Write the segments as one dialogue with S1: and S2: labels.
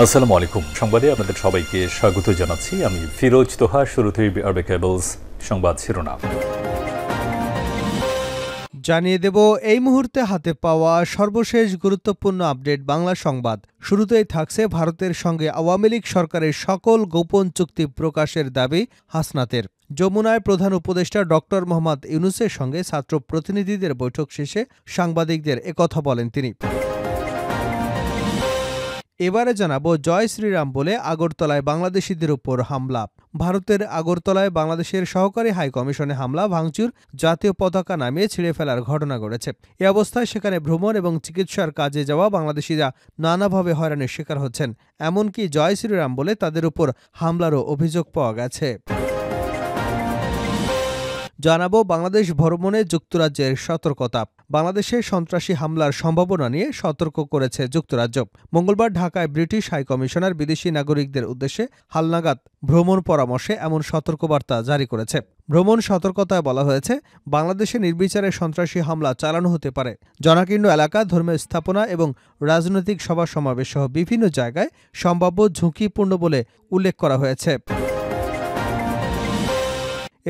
S1: আসসালামু আলাইকুম। সংবাদে আপনাদের সবাইকে স্বাগত জানাচ্ছি। আমি ফিরোজ তোহা। শুরুতেই আরবে কেবলস সংবাদ শিরোনাম
S2: জানিয়ে দেব এই মুহূর্তে হাতে পাওয়া সর্বশেষ গুরুত্বপূর্ণ আপডেট বাংলা সংবাদ। শুরুতেই থাকছে ভারতের সঙ্গে আওয়ামী লীগ সরকারের সকল গোপন চুক্তি প্রকাশের দাবি হাসনাতের। যমুনায় প্রধান উপদেষ্টা ডক্টর মোহাম্মদ ইউনূসের সঙ্গে ছাত্র প্রতিনিধিদের বৈঠক শেষে সাংবাদিকদের একথা বলেন তিনি। এবারে জানাবো জয় শ্রীরাম বলে আগরতলায় বাংলাদেশিদের উপর হামলা। ভারতের আগরতলায় বাংলাদেশের সহকারী হাই কমিশনে হামলা ভাঙচুর, জাতীয় পতাকা নামিয়ে ছিঁড়ে ফেলার ঘটনা ঘটেছে। এ অবস্থায় সেখানে ভ্রমণ এবং চিকিৎসার কাজে যাওয়া বাংলাদেশিরা নানাভাবে হয়রানির শিকার হচ্ছেন। এমনকি জয় শ্রীরাম বলে তাদের উপর হামলারও অভিযোগ পাওয়া গেছে। জানাবো বাংলাদেশ ভ্রমণে যুক্তরাজ্যের সতর্কতা। বাংলাদেশে সন্ত্রাসী হামলার সম্ভাবনা নিয়ে সতর্ক করেছে যুক্তরাজ্য। মঙ্গলবার ঢাকায় ব্রিটিশ হাইকমিশনার বিদেশি নাগরিকদের উদ্দেশ্যে হালনাগাদ ভ্রমণ পরামর্শে এমন সতর্কবার্তা জারি করেছে। ভ্রমণ সতর্কতায় বলা হয়েছে, বাংলাদেশে নির্বিচারে সন্ত্রাসী হামলা চালানো হতে পারে। জনাকীর্ণ এলাকা, ধর্মীয় স্থাপনা এবং রাজনৈতিক সভা সমাবেশ সহ বিভিন্ন জায়গায় সম্ভাব্য ঝুঁকিপূর্ণ বলে উল্লেখ করা হয়েছে।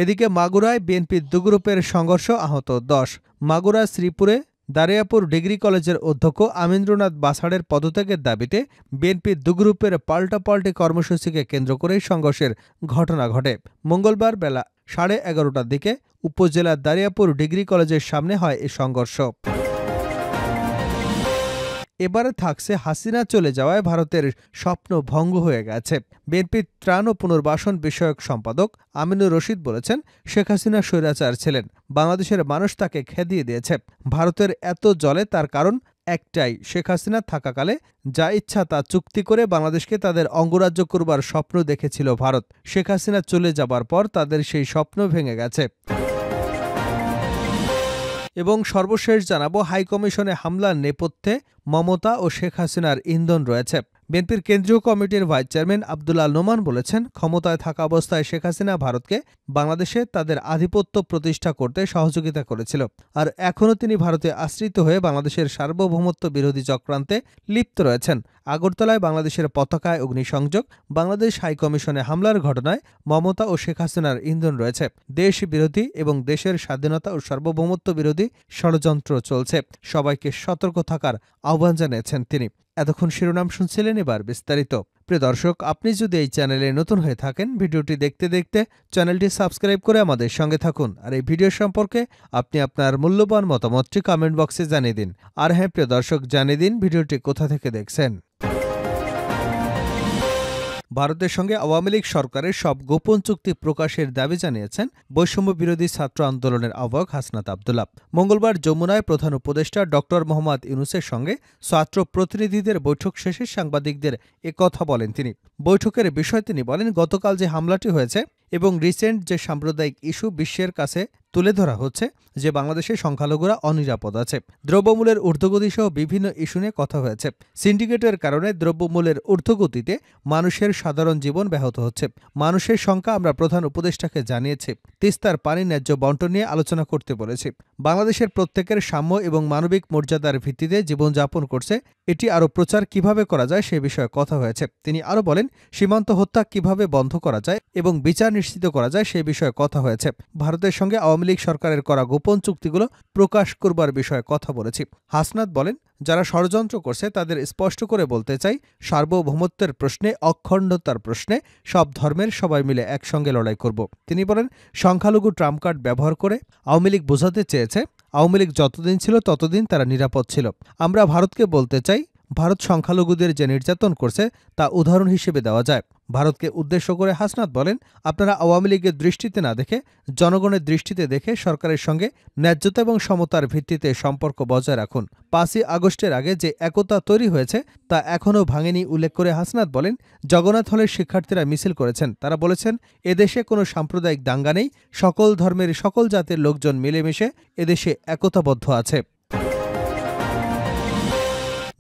S2: এদিকে মাগুরায় বিএনপির দুগ্রুপের সংঘর্ষ, আহত 10। মাগুরা শ্রীপুরে দারিয়াপুর ডিগ্রি কলেজের অধ্যক্ষ আমিন্দ্রনাথ বাছাড়ের পদত্যাগের দাবিতে বিএনপির দুগ্রুপের পাল্টাপাল্টি কর্মসূচিকে কেন্দ্র করে সংঘর্ষের ঘটনা ঘটে। মঙ্গলবার বেলা 11:30টার দিকে উপজেলার দারিয়াপুর ডিগ্রি কলেজের সামনে হয় এ সংঘর্ষ। এবারে থাকছে হাসিনা চলে যাওয়ায় ভারতের স্বপ্ন ভঙ্গ হয়ে গেছে। বিএনপির ত্রাণ ও পুনর্বাসন বিষয়ক সম্পাদক আমিনুর রশিদ বলেছেন, শেখ হাসিনা স্বৈরাচার ছিলেন, বাংলাদেশের মানুষ তাকে খেদিয়ে দিয়েছে। ভারতের এত জলে তার কারণ একটাই, শেখ হাসিনা থাকাকালে যা ইচ্ছা তা চুক্তি করে বাংলাদেশকে তাদের অঙ্গরাজ্য করবার স্বপ্ন দেখেছিল ভারত। শেখ হাসিনা চলে যাবার পর তাদের সেই স্বপ্ন ভেঙে গেছে। এবং সর্বশেষ জানাবো হাইকমিশনে হামলার নেপথ্যে মমতা ও শেখ হাসিনার ইন্ধন রয়েছে। বিএনপির কেন্দ্রীয় কমিটির ভাইস চেয়ারম্যান আব্দুল্লাহ নোমান বলেছেন, ক্ষমতায় থাকা অবস্থায় শেখ হাসিনা ভারতকে বাংলাদেশে তাদের আধিপত্য প্রতিষ্ঠা করতে সহযোগিতা করেছিল, আর এখনও তিনি ভারতে আশ্রিত হয়ে বাংলাদেশের সার্বভৌমত্ব বিরোধী চক্রান্তে লিপ্ত রয়েছেন। আগরতলায় বাংলাদেশের পতাকায় অগ্নিসংযোগ, বাংলাদেশ হাইকমিশনে হামলার ঘটনায় মমতা ও শেখ হাসিনার ইন্ধন রয়েছে। দেশ বিরোধী এবং দেশের স্বাধীনতা ও সার্বভৌমত্ব বিরোধী ষড়যন্ত্র চলছে। সবাইকে সতর্ক থাকার আহ্বান জানিয়েছেন তিনি। এতক্ষণ শিরোনাম শুনছিলেন, এবার বিস্তারিত। প্রিয় দর্শক, আপনি যদি এই চ্যানেলে নতুন হয়ে থাকেন, ভিডিওটি দেখতে দেখতে চ্যানেলটি সাবস্ক্রাইব করে আমাদের সঙ্গে থাকুন। আর এই ভিডিও সম্পর্কে আপনি আপনার মূল্যবান মতামতটি কমেন্ট বক্সে জানিয়ে দিন। আর হ্যাঁ প্রিয় দর্শক, জানিয়ে দিন ভিডিওটি কোথা থেকে দেখছেন। ভারতের সঙ্গে আওয়ামী লীগ সরকারের সব গোপন চুক্তি প্রকাশের দাবি জানিয়েছেন বৈষম্য বিরোধী ছাত্র আন্দোলনের আহ্বায়ক হাসনাত আব্দুল্লাহ। মঙ্গলবার যমুনায় প্রধান উপদেষ্টা ডক্টর মোহাম্মদ ইউনূসের সঙ্গে ছাত্র প্রতিনিধিদের বৈঠক শেষে সাংবাদিকদের একথা বলেন তিনি। বৈঠকের বিষয়ে তিনি বলেন, গতকাল যে হামলাটি হয়েছে এবং রিসেন্ট যে সাম্প্রদায়িক ইস্যু বিশ্বের কাছে তুলে ধরা হচ্ছে যে বাংলাদেশে সংখ্যালঘুরা অনিরাপদ আছে, দ্রব্যমূল্যের ঊর্ধ্বগতি সহ বিভিন্ন ইস্যু নিয়ে কথা হয়েছে। সিন্ডিকেটের কারণে দ্রব্যমূল্যের ঊর্ধ্বগতিতে মানুষের সাধারণ জীবন ব্যাহত হচ্ছে। মানুষের সংখ্যা আমরা প্রধান উপদেষ্টাকে জানিয়েছি। তিস্তার পানি ন্যায্য বন্টন নিয়ে আলোচনা করতে বলেছি। বাংলাদেশের প্রত্যেকের সাম্য এবং মানবিক মর্যাদার ভিত্তিতে জীবনযাপন করছে, এটি আরও প্রচার কিভাবে করা যায় সে বিষয়ে কথা হয়েছে। তিনি আরও বলেন, সীমান্ত হত্যা কিভাবে বন্ধ করা যায় এবং বিচার নিশ্চিত করা যায় সে বিষয়ে কথা হয়েছে। ভারতের সঙ্গে আওয়ামী লীগ সরকারের করা গোপন চুক্তিগুলো প্রকাশ করবার বিষয়ে কথা বলেছি। হাসনাত বলেন, যারা ষড়যন্ত্র করছে তাদের স্পষ্ট করে বলতে চাই, সার্বভৌমত্বের প্রশ্নে, অখণ্ডতার প্রশ্নে সব ধর্মের সবাই মিলে একসঙ্গে লড়াই করব। তিনি বলেন, সংখ্যালঘু ট্রাম্প কার্ড ব্যবহার করে আওয়ামী লীগ বোঝাতে চেয়েছে আওয়ামী লীগ যতদিন ছিল ততদিন তারা নিরাপদ ছিল। আমরা ভারতকে বলতে চাই, ভারত সংখ্যালঘুদের যে নির্যাতন করছে তা উদাহরণ হিসেবে দেওয়া যায়। ভারতকে উদ্দেশ্য করে হাসনাত বলেন, আপনারা আওয়ামী লীগের দৃষ্টিতে না দেখে জনগণের দৃষ্টিতে দেখে সরকারের সঙ্গে ন্যায্যতা এবং সমতার ভিত্তিতে সম্পর্ক বজায় রাখুন। 5ই আগস্টের আগে যে একতা তৈরি হয়েছে তা এখনও ভাঙেনি উল্লেখ করে হাসনাত বলেন, জগন্নাথ হলের শিক্ষার্থীরা মিছিল করেছেন। তারা বলেছেন, এদেশে কোনো সাম্প্রদায়িক দাঙ্গা নেই, সকল ধর্মের সকল জাতের লোকজন মিলেমিশে এদেশে একতাবদ্ধ আছে।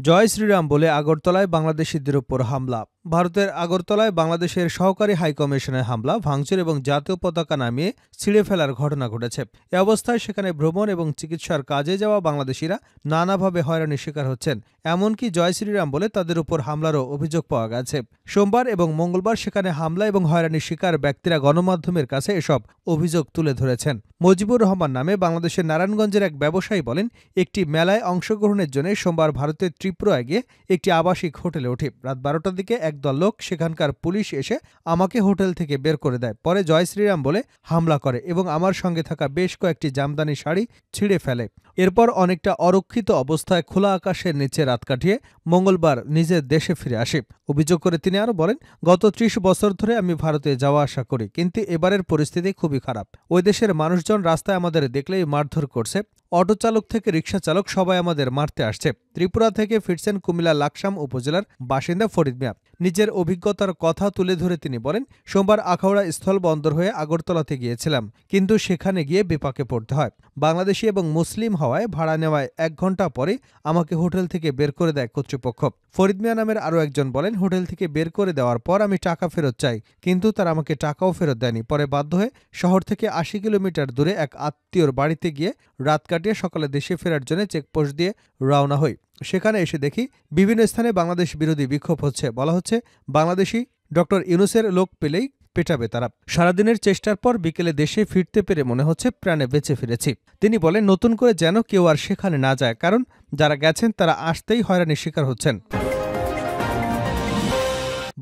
S2: জয় শ্রীরাম বলে আগরতলায় বাংলাদেশিদের উপর হামলা। ভারতের আগরতলায় বাংলাদেশের সহকারী হাইকমিশনের হামলা, ভাঙচুর এবং জাতীয় পতাকা নামিয়ে ছিঁড়ে ফেলার ঘটনা ঘটেছে। এ অবস্থায় সেখানে ভ্রমণ এবং চিকিৎসার কাজে যাওয়া বাংলাদেশিরা নানাভাবে হয়রানির শিকার হচ্ছেন। এমনকি জয় শ্রীরাম বলে তাদের উপর হামলারও অভিযোগ পাওয়া গেছে। সোমবার এবং মঙ্গলবার সেখানে হামলা এবং হয়রানির শিকার ব্যক্তিরা গণমাধ্যমের কাছে এসব অভিযোগ তুলে ধরেছেন। মুজিবুর রহমান নামে বাংলাদেশের নারায়ণগঞ্জের এক ব্যবসায়ী বলেন, একটি মেলায় অংশগ্রহণের জন্য সোমবার ভারতের ত্রিপুরায় গিয়ে একটি আবাসিক হোটেলে উঠি। রাত 12টার দিকে একদল লোক, সেখানকার পুলিশ এসে আমাকে হোটেল থেকে বের করে দেয়। পরে জয় শ্রীরাম বলে হামলা করে এবং আমার সঙ্গে থাকা বেশ কয়েকটি জামদানি শাড়ি ছিঁড়ে ফেলে। এরপর অনেকটা অরক্ষিত অবস্থায় খোলা আকাশের নিচে রাত কাটিয়ে মঙ্গলবার নিজের দেশে ফিরে আসে। অভিযোগ করে তিনি আরও বলেন, গত ৩০ বছর ধরে আমি ভারতে যাওয়া আসা করি, কিন্তু এবারের পরিস্থিতি খুবই খারাপ। ওই দেশের মানুষজন রাস্তায় আমাদের দেখলেই মারধর করছে। অটো চালক থেকে রিকশা চালক সবাই আমাদের মারতে আসছে। ত্রিপুরা থেকে ফিরছেন কুমিল্লা লাকসাম উপজেলার বাসিন্দা ফরিদ মিয়া। নিজের অভিজ্ঞতার কথা তুলে ধরে তিনি বলেন, সোমবার আখাউড়া স্থলবন্দর হয়ে আগরতলাতে গিয়েছিলাম, কিন্তু সেখানে গিয়ে বিপাকে পড়তে হয়। বাংলাদেশি এবং মুসলিম হওয়ায় ভাড়া নেওয়ায় ১ ঘণ্টা পরে আমাকে হোটেল থেকে বের করে দেয় কর্তৃপক্ষ। ফরিদ মিয়া নামের আরও একজন বলেন, হোটেল থেকে বের করে দেওয়ার পর আমি টাকা ফেরত চাই, কিন্তু তারা আমাকে টাকাও ফেরত দেয়নি। পরে বাধ্য হয়ে শহর থেকে ৮০ কিলোমিটার দূরে এক আত্মীয়র বাড়িতে গিয়ে রাত কাটিয়ে সকালে দেশে ফেরার জন্য চেকপোস্ট দিয়ে রওনা হই। সেখানে এসে দেখি বিভিন্ন স্থানে বাংলাদেশ বিরোধী বিক্ষোভ হচ্ছে। বলা হচ্ছে বাংলাদেশি ডক্টর ইউনূসের লোক পেলেই পেটাবে তারা। সারাদিনের চেষ্টার পর বিকেলে দেশে ফিরতে পেরে মনে হচ্ছে প্রাণে বেঁচে ফিরেছি। তিনি বলেন, নতুন করে যেন কেউ আর সেখানে না যায়, কারণ যারা গেছেন তারা আসতেই হয়রানির শিকার হচ্ছেন।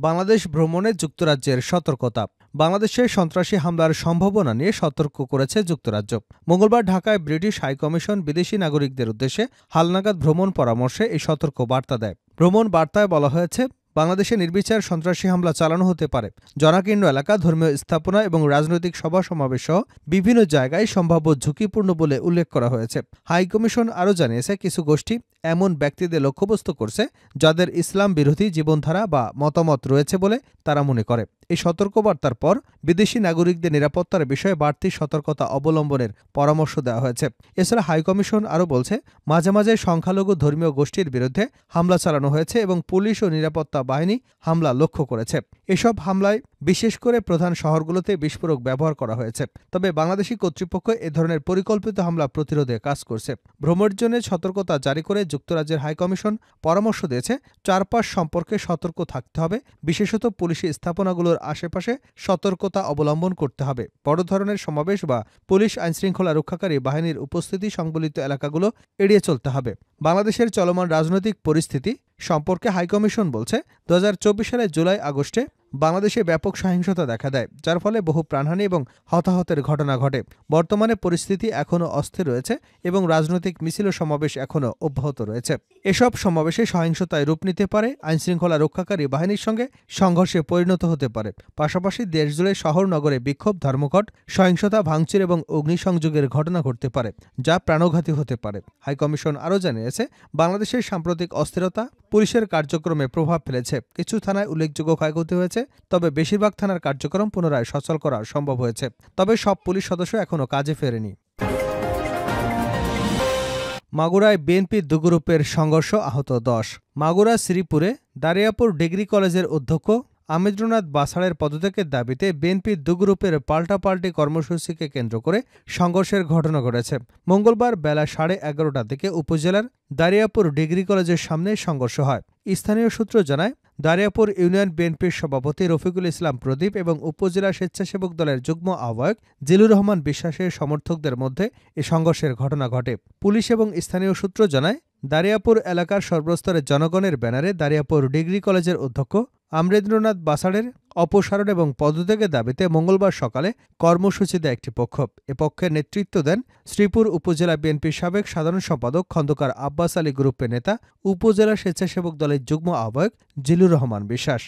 S2: বাংলাদেশ ভ্রমণে যুক্তরাজ্যের সতর্কতা। বাংলাদেশে সন্ত্রাসী হামলার সম্ভাবনা নিয়ে সতর্ক করেছে যুক্তরাজ্য। মঙ্গলবার ঢাকায় ব্রিটিশ হাইকমিশন বিদেশি নাগরিকদের উদ্দেশ্যে হালনাগাদ ভ্রমণ পরামর্শে এই সতর্ক বার্তা দেয়। ভ্রমণ বার্তায় বলা হয়েছে, বাংলাদেশে নির্বিচার সন্ত্রাসী হামলা চালানো হতে পারে। জনাকীর্ণ এলাকা, ধর্মীয় স্থাপনা এবং রাজনৈতিক সভা সমাবেশ সহ বিভিন্ন জায়গায় সম্ভাব্য ঝুঁকিপূর্ণ বলে উল্লেখ করা হয়েছে। হাইকমিশন আরও জানিয়েছে, কিছু গোষ্ঠী এমন ব্যক্তিদের লক্ষ্যবস্তু করছে যাদের ইসলাম বিরোধী জীবনধারা বা মতামত রয়েছে বলে তারা মনে করে। এই সতর্কবার্তার পর বিদেশি নাগরিকদের নিরাপত্তার বিষয়ে বাড়তি সতর্কতা অবলম্বনের পরামর্শ দেওয়া হয়েছে। এছাড়া হাইকমিশন আরও বলছে, মাঝে মাঝে সংখ্যালঘু ধর্মীয় গোষ্ঠীর বিরুদ্ধে হামলা চালানো হয়েছে এবং পুলিশ ও নিরাপত্তা বাহিনী হামলা লক্ষ্য করেছে। এসব হামলায় বিশেষ করে প্রধান শহরগুলোতে বিস্ফোরক ব্যবহার করা হয়েছে। তবে বাংলাদেশি কর্তৃপক্ষ এ ধরনের পরিকল্পিত হামলা প্রতিরোধে কাজ করছে। ভ্রমণের জন্য সতর্কতা জারি করে যুক্তরাজ্যের হাইকমিশন পরামর্শ দিয়েছে, চারপাশ সম্পর্কে সতর্ক থাকতে হবে, বিশেষত পুলিশি স্থাপনাগুলোর আশেপাশে সতর্কতা অবলম্বন করতে হবে। বড় ধরনের সমাবেশ বা পুলিশ আইনশৃঙ্খলা রক্ষাকারী বাহিনীর উপস্থিতি সংবলিত এলাকাগুলো এড়িয়ে চলতে হবে। বাংলাদেশের চলমান রাজনৈতিক পরিস্থিতি সম্পর্কে হাইকমিশন বলছে, ২০২৪ সালের জুলাই আগস্টে বাংলাদেশে ব্যাপক সহিংসতা দেখা দেয়, যার ফলে বহু প্রাণহানি এবং হতাহতের ঘটনা ঘটে। বর্তমানে পরিস্থিতি এখনও অস্থির রয়েছে এবং রাজনৈতিক মিছিল ও সমাবেশ এখনও অব্যাহত রয়েছে। এসব সমাবেশে সহিংসতায় রূপ নিতে পারে, আইনশৃঙ্খলা রক্ষাকারী বাহিনীর সঙ্গে সংঘর্ষে পরিণত হতে পারে। পাশাপাশি দেশজুড়ে শহর নগরে বিক্ষোভ, ধর্মঘট, সহিংসতা, ভাঙচুর এবং অগ্নিসংযোগের ঘটনা ঘটতে পারে, যা প্রাণঘাতী হতে পারে। হাইকমিশন আরও জানিয়েছে, বাংলাদেশের সাম্প্রতিক অস্থিরতা পুলিশের কার্যক্রমে প্রভাব ফেলেছে। কিছু থানায় উল্লেখযোগ্য ক্ষয়ক্ষতি হয়েছে, তবে বেশিরভাগ থানার কার্যক্রম পুনরায় সচল করা সম্ভব হয়েছে। তবে সব পুলিশ সদস্য এখনও কাজে ফেরেনি। মাগুরায় বিএনপি দু গ্রুপের সংঘর্ষ, আহত ১০। মাগুরা শ্রীপুরে দারিয়াপুর ডিগ্রি কলেজের অধ্যক্ষ আমেন্দ্রনাথ বাছাড়ের পদত্যাগের দাবিতে বিএনপির দু গ্রুপের পাল্টাপাল্টি কর্মসূচিকে কেন্দ্র করে সংঘর্ষের ঘটনা ঘটেছে। মঙ্গলবার বেলা 11:30টার দিকে উপজেলার দারিয়াপুর ডিগ্রি কলেজের সামনে সংঘর্ষ হয়। স্থানীয় সূত্র জানায়, দারিয়াপুর ইউনিয়ন বিএনপির সভাপতি রফিকুল ইসলাম প্রদীপ এবং উপজেলা স্বেচ্ছাসেবক দলের যুগ্ম আহ্বায়ক জিলুর রহমান বিশ্বাসের সমর্থকদের মধ্যে এ সংঘর্ষের ঘটনা ঘটে। পুলিশ এবং স্থানীয় সূত্র জানায়, দারিয়াপুর এলাকার সর্বস্তরের জনগণের ব্যানারে দারিয়াপুর ডিগ্রি কলেজের অধ্যক্ষ আমেন্দ্রনাথ বাছাড়ের অপসারণ এবং পদত্যাগের দাবিতে মঙ্গলবার সকালে কর্মসূচি দেয় একটি পক্ষ। এ পক্ষের নেতৃত্ব দেন শ্রীপুর উপজেলা বিএনপির সাবেক সাধারণ সম্পাদক খন্দকার আব্বাস আলী গ্রুপের নেতা, উপজেলা স্বেচ্ছাসেবক দলের যুগ্ম আহ্বায়ক জিলুর রহমান বিশ্বাস।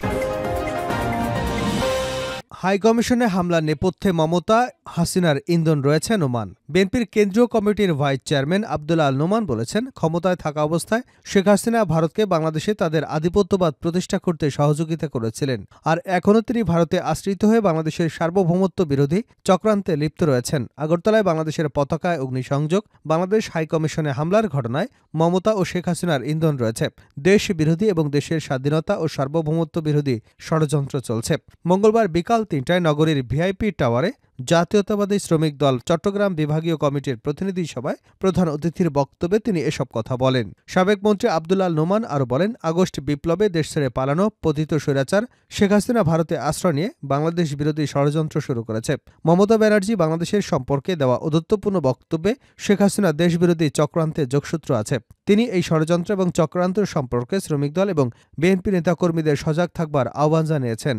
S2: হাইকমিশনে হামলার নেপথ্যে মমতা হাসিনার ইন্ধন রয়েছে ওমান। বিএনপির কেন্দ্রীয় কমিটির ভাইস চেয়ারম্যান আব্দুল আল নোমান বলেছেন, ক্ষমতায় থাকা অবস্থায় শেখ হাসিনা ভারতকে বাংলাদেশে তাদের আধিপত্যবাদ প্রতিষ্ঠা করতে সহযোগিতা করেছিলেন, আর এখনও তিনি ভারতে আশ্রিত হয়ে বাংলাদেশের সার্বভৌমত্ব বিরোধী চক্রান্তে লিপ্ত রয়েছেন। আগরতলায় বাংলাদেশের পতাকায় অগ্নিসংযোগ, বাংলাদেশ হাইকমিশনে হামলার ঘটনায় মমতা ও শেখ হাসিনার ইন্ধন রয়েছে। দেশ বিরোধী এবং দেশের স্বাধীনতা ও সার্বভৌমত্ব বিরোধী ষড়যন্ত্র চলছে। মঙ্গলবার বিকাল ৩টায় নগরীর ভিআইপি টাওয়ারে জাতীয়তাবাদী শ্রমিক দল চট্টগ্রাম বিভাগীয় কমিটির প্রতিনিধি সভায় প্রধান অতিথির বক্তব্যে তিনি এসব কথা বলেন। সাবেক মন্ত্রী আব্দুল আল নোমান আরও বলেন, আগস্ট বিপ্লবে দেশ ছেড়ে পালানো পতিত স্বৈরাচার শেখ হাসিনা ভারতে আশ্রয় নিয়ে বাংলাদেশ বিরোধী ষড়যন্ত্র শুরু করেছে। মমতা ব্যানার্জি বাংলাদেশের সম্পর্কে দেওয়া ঔদ্ধত্যপূর্ণ বক্তব্যে শেখ হাসিনা দেশবিরোধী চক্রান্তে যোগসূত্র আছে। তিনি এই ষড়যন্ত্র এবং চক্রান্ত সম্পর্কে শ্রমিক দল এবং বিএনপি নেতাকর্মীদের সজাগ থাকবার আহ্বান জানিয়েছেন।